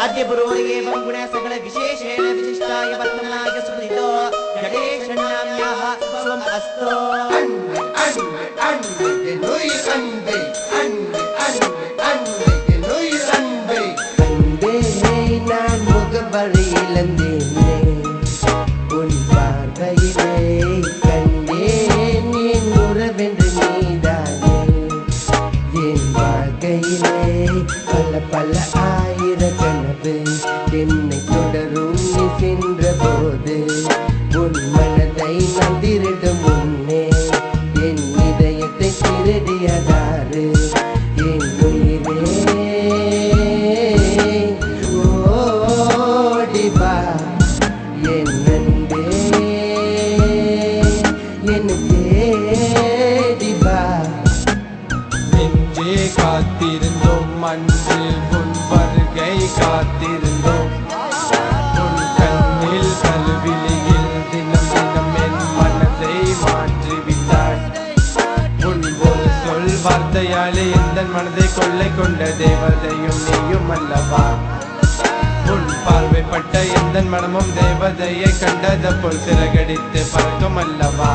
अद्य पुरोरेवं गुण सकल विशेषेण विशिष्टाय वर्तमानाय सुकृतो गणेशनाम्याः स्वम् अस्तो நான் முகவரியிலந்தேனே உன் பார்வையிலே கண்டேன் என் உறவென்று நீதானே என் வாழ்க்கையிலே பல பல ஆயிர கனவு என்னை தொடரும் நீ சென்ற போது உன் மனதை நான் திருடும் முன்னே என் இதயத்தை திருடியதாறு என் உயிரே ஓடிவா என் நண்பே என் தேடிவா நெஞ்சே காத்திருந்தோம் அன்று உன் வருகை காத்திருந்தோம் உன் கண்ணில் கல்விழியில் தினம் தினம் என் மனதை மாற்றிவிட்டாய் உன் ஒரு சொல் வார்த்தையாலே எந்த மனதை கொள்ளை கொண்ட தேவதையும் நீயும் அல்லவா உன் பார்வைப்பட்ட எந்த மனமும் தேவதையை கண்டது போல் சிறகடித்து பறக்கும் அல்லவா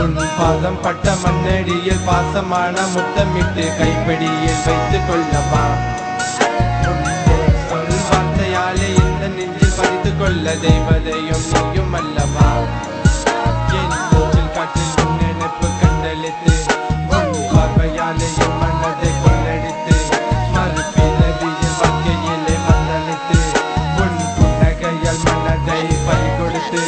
உன் பாதம் பட்ட மண்ணடியில் பாசமான முத்தமிட்டு கைப்பிடியில் வைத்துக் கொள்ளவா உன் சொல் வார்த்தையாலே இந்த நெஞ்சில் பதித்துக் கொள்ள தேவதையும் நீயும் அல்லவா என் மூச்சில் காற்றில் உன் நினைப்பு கண்டளித்து உன் பார்வையாலே என் மனதை கொள்ளடித்து மறுபிறவியில் வாழ்க்கையிலே மந்தளித்து உன் புன்னகையால் மனதை பறி கொடுத்து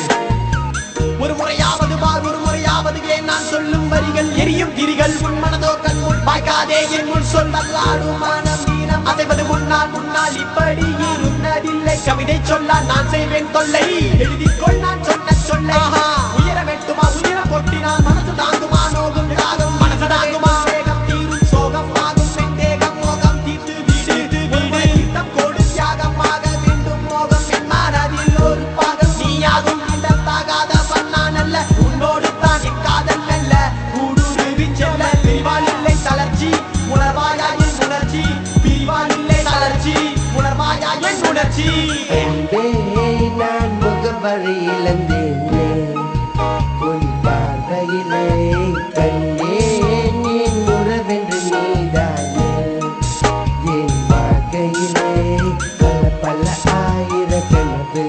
ஒரு முறையாவது பார் ஒரு முறையாவது ஏன் நான் சொல்லும் வரிகள் எரியும் திரிகள் உன் மனதோ கண் முன் வாய்க்காதே என் முன் சொல் அல்லாடும் மனம் வீரம் அசைவது முன்னால் முன்னால் இப்படி இருந்ததில்லை கவிதை சொல்ல நான் செய்வேன் தொல்லை எழுதிக்கொள் நான் சொன்ன சொல்லை உயர வெட்டுமா உயர கொட்டினால் மனசு தாங்குமா நோகும் தாகும் மனசு தாங்குமா வேகம் தீரும் சோகம் ஆகும் வெந்தேகம் மோகம் தீர்த்து வீடு வீடு தீர்த்தம் கோடு தியாகமாக வேண்டும் மோகம் என் மனதில் ஒரு பாகம் நீயாகும் தாகாத பண்ணானல்ல உன்னோடு தான் என் காதல் மெல்ல ஊடுருவி செல்ல பிரிவால் இல்லை தளர்ச்சி உணர்வாயா என் உணர்ச்சி பிரிவால் இல்லை தளர்ச்சி உணர்வாயா என் உணர்ச்சி அன்பே நான் முகவரியிலந்தேனே உன் பார்வையிலே கண்டேன் என் உறவென்று நீதானே என் வாழ்க்கையிலே பல பல ஆயிர கனவு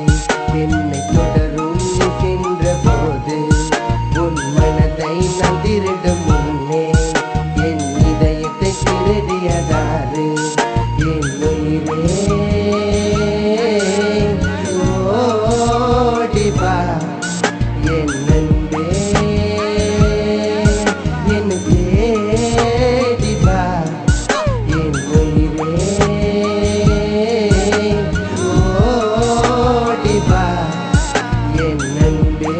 என்னை தொடரும் நீ சென்ற போது உன் மனதை நான் திருடும் முன்னே என் இதயத்தை திருடியதாறு என் உயிரே ஓடிவா என் நண்பே என் தேடிவா என் உயிரே ஓடிவா என் நண்பே